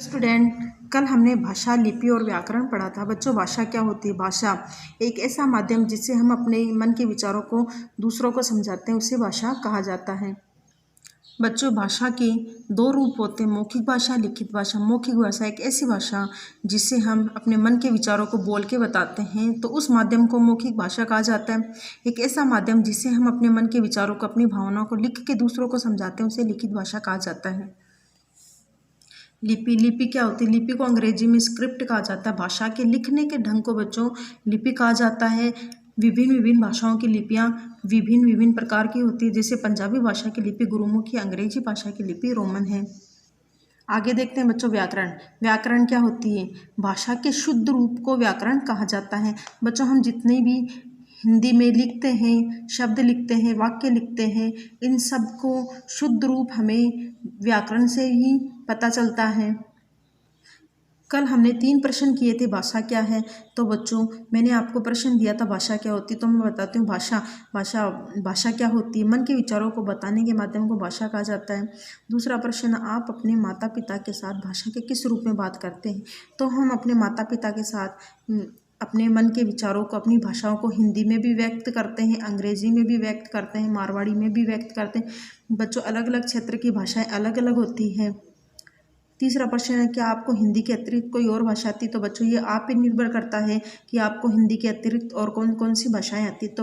Student, कल हमने भाषा, लिपि और व्याकरण पढ़ा था। बच्चों, भाषा क्या होती है? भाषा एक ऐसा माध्यम जिससे हम अपने मन के विचारों को दूसरों को समझाते हैं, उसे भाषा कहा जाता है। बच्चों, भाषा के दो रूप होते हैं, मौखिक भाषा, लिखित भाषा। मौखिक भाषा एक ऐसी भाषा जिससे हम अपने मन के विचारों को बोल के बताते हैं, तो उस माध्यम को मौखिक भाषा कहा जाता है। एक ऐसा माध्यम जिससे हम अपने मन के विचारों को, अपनी भावनाओं को लिख के दूसरों को समझाते हैं, उसे लिखित भाषा कहा जाता है। लिपि क्या होती है? लिपि को अंग्रेजी में स्क्रिप्ट कहा जाता है। भाषा के लिखने के ढंग को बच्चों लिपि कहा जाता है। विभिन्न भाषाओं की लिपियाँ विभिन्न प्रकार की होती है। जैसे पंजाबी भाषा की लिपि गुरुमुखी, अंग्रेजी भाषा की लिपि रोमन है। आगे देखते हैं बच्चों व्याकरण। व्याकरण क्या होती है? भाषा के शुद्ध रूप को व्याकरण कहा जाता है। बच्चों, हम जितने भी हिंदी में लिखते हैं, शब्द लिखते हैं, वाक्य लिखते हैं, इन सब को शुद्ध रूप हमें व्याकरण से ही पता चलता है। कल हमने 3 प्रश्न किए थे, भाषा क्या है। तो बच्चों, मैंने आपको प्रश्न दिया था भाषा क्या होती है, तो मैं बताती हूँ। भाषा क्या होती है? मन के विचारों को बताने के माध्यम को भाषा कहा जाता है। दूसरा प्रश्न, आप अपने माता पिता के साथ भाषा के किस रूप में बात करते हैं? तो हम अपने माता पिता के साथ अपने मन के विचारों को, अपनी भाषाओं को हिंदी में भी व्यक्त करते हैं, अंग्रेजी में भी व्यक्त करते हैं, मारवाड़ी में भी व्यक्त करते हैं। बच्चों, अलग अलग क्षेत्र की भाषाएं अलग अलग होती हैं। तीसरा प्रश्न है, क्या आपको हिंदी के अतिरिक्त कोई और भाषा आती है? तो बच्चों, ये आप पे निर्भर करता है कि आपको हिंदी के अतिरिक्त और कौन कौन सी भाषाएं आती है।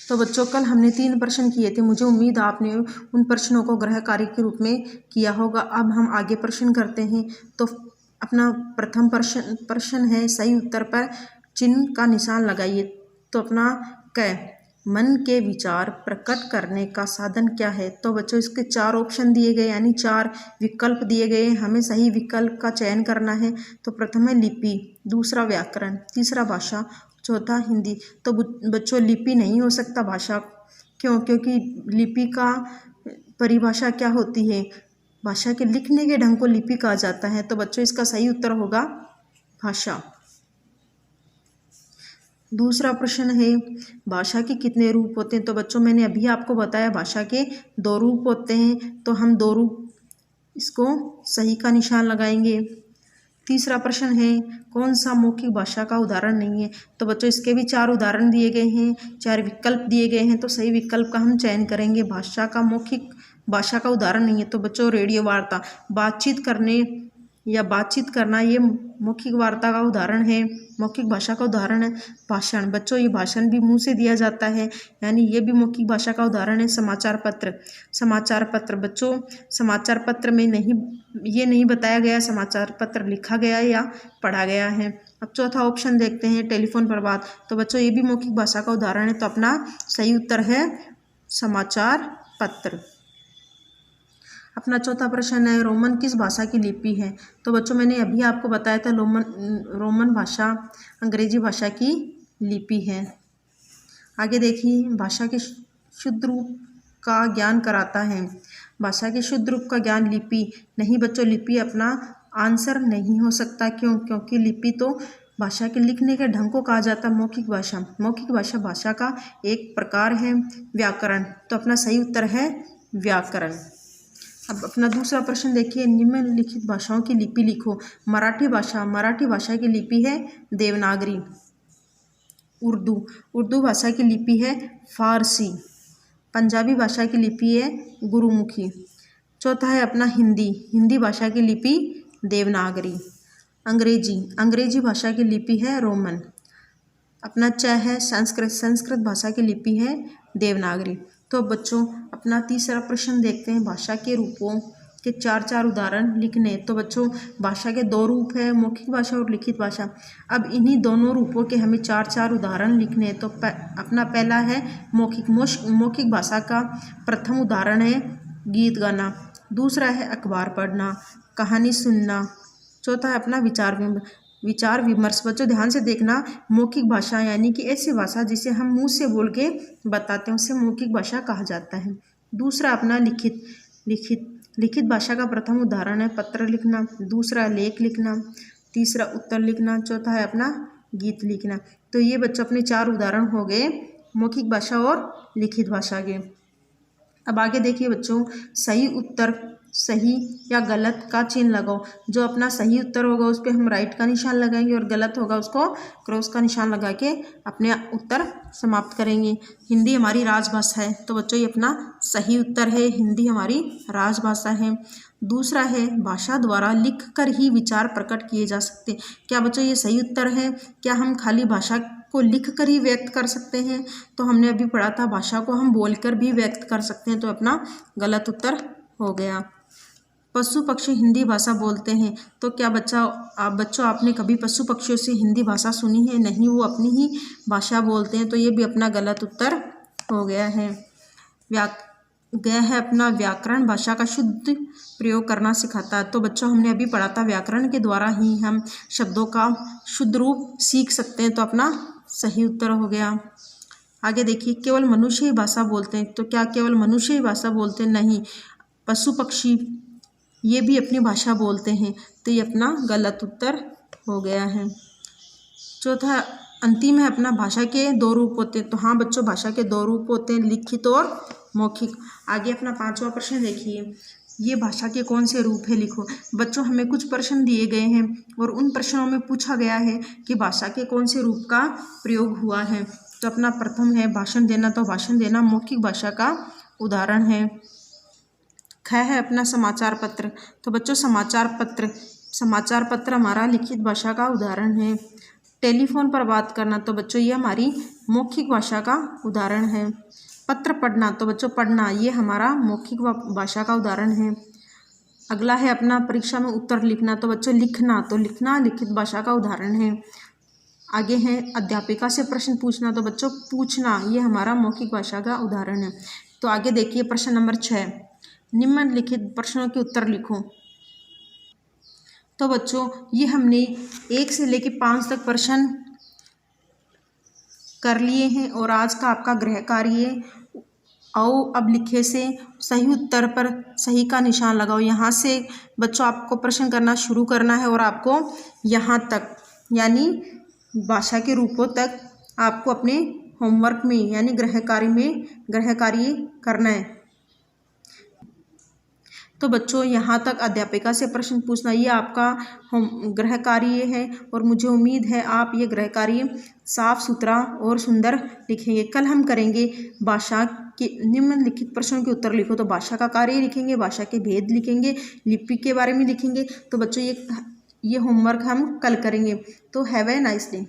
तो बच्चों, कल हमने 3 प्रश्न किए थे। मुझे उम्मीद आपने उन प्रश्नों को गृह कार्य के रूप में किया होगा। अब हम आगे प्रश्न करते हैं। तो अपना प्रथम प्रश्न है, सही उत्तर पर चिन्ह का निशान लगाइए। तो अपना क, मन के विचार प्रकट करने का साधन क्या है? तो बच्चों, इसके 4 ऑप्शन दिए गए, यानी 4 विकल्प दिए गए। हमें सही विकल्प का चयन करना है। तो प्रथम है लिपि, दूसरा व्याकरण, तीसरा भाषा, चौथा हिंदी। तो बच्चों, लिपि नहीं हो सकता भाषा। क्यों? क्योंकि लिपि का परिभाषा क्या होती है? भाषा के लिखने के ढंग को लिपि कहा जाता है। तो बच्चों, इसका सही उत्तर होगा भाषा। दूसरा प्रश्न है, भाषा के कितने रूप होते हैं? तो बच्चों, मैंने अभी आपको बताया भाषा के 2 रूप होते हैं। तो हम 2 रूप, इसको सही का निशान लगाएंगे। तीसरा प्रश्न है, कौन सा मौखिक भाषा का उदाहरण नहीं है? तो बच्चों, इसके भी 4 उदाहरण दिए गए हैं, 4 विकल्प दिए गए हैं। तो सही विकल्प का हम चयन करेंगे। भाषा का मौखिक भाषा का उदाहरण नहीं है। तो बच्चों, रेडियो वार्ता, बातचीत करने या बातचीत करना, ये मौखिक वार्ता का उदाहरण है, मौखिक भाषा का उदाहरण है। भाषण, बच्चों, ये भाषण भी मुंह से दिया जाता है, यानी ये भी मौखिक भाषा का उदाहरण है। समाचार पत्र, बच्चों, समाचार पत्र में ये नहीं बताया गया समाचार पत्र लिखा गया या पढ़ा गया है। अब चौथा ऑप्शन देखते हैं, टेलीफोन पर बात। तो बच्चों, ये भी मौखिक भाषा का उदाहरण है। तो अपना सही उत्तर है समाचार पत्र। अपना चौथा प्रश्न है, रोमन किस भाषा की लिपि है? तो बच्चों, मैंने अभी आपको बताया था रोमन भाषा अंग्रेजी भाषा की लिपि है। आगे देखिए, भाषा के शुद्ध रूप का ज्ञान कराता है। भाषा के शुद्ध रूप का ज्ञान लिपि नहीं। बच्चों, लिपि अपना आंसर नहीं हो सकता। क्यों? क्योंकि लिपि तो भाषा के लिखने के ढंग को कहा जाता है। मौखिक भाषा भाषा का एक प्रकार है। व्याकरण, तो अपना सही उत्तर है व्याकरण। अब अपना दूसरा प्रश्न देखिए, निम्नलिखित भाषाओं की लिपि लिखो। मराठी भाषा की लिपि है देवनागरी। उर्दू भाषा की लिपि है फारसी। पंजाबी भाषा की लिपि है गुरुमुखी। चौथा है अपना हिंदी भाषा की लिपि देवनागरी। अंग्रेजी भाषा की लिपि है रोमन। अपना है संस्कृत भाषा की लिपि है देवनागरी। तो बच्चों, अपना तीसरा प्रश्न देखते हैं, भाषा के रूपों के 4 उदाहरण लिखने। तो बच्चों, भाषा के 2 रूप है, मौखिक भाषा और लिखित भाषा। अब इन्हीं दोनों रूपों के हमें 4 उदाहरण लिखने हैं। तो अपना पहला है मौखिक भाषा का प्रथम उदाहरण है गीत गाना। दूसरा है अखबार पढ़ना, कहानी सुनना। चौथा है अपना विचार विमर्श। बच्चों, ध्यान से देखना, मौखिक भाषा यानी कि ऐसी भाषा जिसे हम मुंह से बोल के बताते हैं, उसे मौखिक भाषा कहा जाता है। दूसरा अपना लिखित भाषा का प्रथम उदाहरण है पत्र लिखना। दूसरा लेख लिखना। तीसरा उत्तर लिखना। चौथा है अपना गीत लिखना। तो ये बच्चों अपने 4 उदाहरण हो गए मौखिक भाषा और लिखित भाषा के। अब आगे देखिए बच्चों, सही उत्तर सही या गलत का चिन्ह लगाओ। जो अपना सही उत्तर होगा उस पर हम राइट का निशान लगाएंगे और गलत होगा उसको क्रॉस का निशान लगा के अपने उत्तर समाप्त करेंगे। हिंदी हमारी राजभाषा है, तो बच्चों ये अपना सही उत्तर है, हिंदी हमारी राजभाषा है। दूसरा है भाषा द्वारा लिख कर ही विचार प्रकट किए जा सकते। क्या बच्चों ये सही उत्तर है? क्या हम खाली भाषा को लिख कर ही व्यक्त कर सकते हैं? तो हमने अभी पढ़ा था भाषा को हम बोलकर भी व्यक्त कर सकते हैं, तो अपना गलत उत्तर हो गया। पशु पक्षी हिंदी भाषा बोलते हैं, तो क्या बच्चों आपने कभी पशु पक्षियों से हिंदी भाषा सुनी है? नहीं, वो अपनी ही भाषा बोलते हैं, तो ये भी अपना गलत उत्तर हो गया है। अपना व्याकरण भाषा का शुद्ध प्रयोग करना सिखाता है। तो बच्चों हमने अभी पढ़ा था व्याकरण के द्वारा ही हम शब्दों का शुद्ध रूप सीख सकते हैं, तो अपना सही उत्तर हो गया। आगे देखिए, केवल मनुष्य ही भाषा बोलते हैं, तो क्या केवल मनुष्य ही भाषा बोलते हैं? नहीं, पशु पक्षी ये भी अपनी भाषा बोलते हैं, तो ये अपना गलत उत्तर हो गया है। चौथा अंतिम है अपना भाषा के दो रूप होते हैं। तो हाँ बच्चों, भाषा के दो रूप होते हैं, लिखित और मौखिक। आगे अपना 5वां प्रश्न देखिए, ये भाषा के कौन से रूप है लिखो। बच्चों हमें कुछ प्रश्न दिए गए हैं और उन प्रश्नों में पूछा गया है कि भाषा के कौन से रूप का प्रयोग हुआ है। तो अपना प्रथम है भाषण देना, तो भाषण देना मौखिक भाषा का उदाहरण है। ख है अपना समाचार पत्र, तो बच्चों समाचार पत्र हमारा लिखित भाषा का उदाहरण है। टेलीफोन पर बात करना, तो बच्चों ये हमारी मौखिक भाषा का उदाहरण है। पत्र पढ़ना, तो बच्चों पढ़ना ये हमारा मौखिक भाषा का उदाहरण है। अगला है अपना परीक्षा में उत्तर लिखना, तो बच्चों लिखना, तो लिखना लिखित भाषा का उदाहरण है। आगे है अध्यापिका से प्रश्न पूछना, तो बच्चों पूछना ये हमारा मौखिक भाषा का उदाहरण है। तो आगे देखिए प्रश्न नंबर 6, निम्नलिखित प्रश्नों के उत्तर लिखो। तो बच्चों ये हमने 1 से लेकर 5 तक प्रश्न कर लिए हैं और आज का आपका गृह कार्य आओ अब लिखे से सही उत्तर पर सही का निशान लगाओ। यहाँ से बच्चों आपको प्रश्न करना शुरू करना है और आपको यहाँ तक यानी भाषा के रूपों तक आपको अपने होमवर्क में यानी गृह कार्य करना है। तो बच्चों यहाँ तक अध्यापिका से प्रश्न पूछना ये आपका गृह कार्य है और मुझे उम्मीद है आप ये गृह कार्य साफ सुथरा और सुंदर लिखेंगे। कल हम करेंगे भाषा के निम्नलिखित प्रश्नों के उत्तर लिखो। तो भाषा का कार्य लिखेंगे, भाषा के भेद लिखेंगे, लिपि के बारे में लिखेंगे। तो बच्चों ये होमवर्क हम कल करेंगे। तो हैव ए नाइस डे।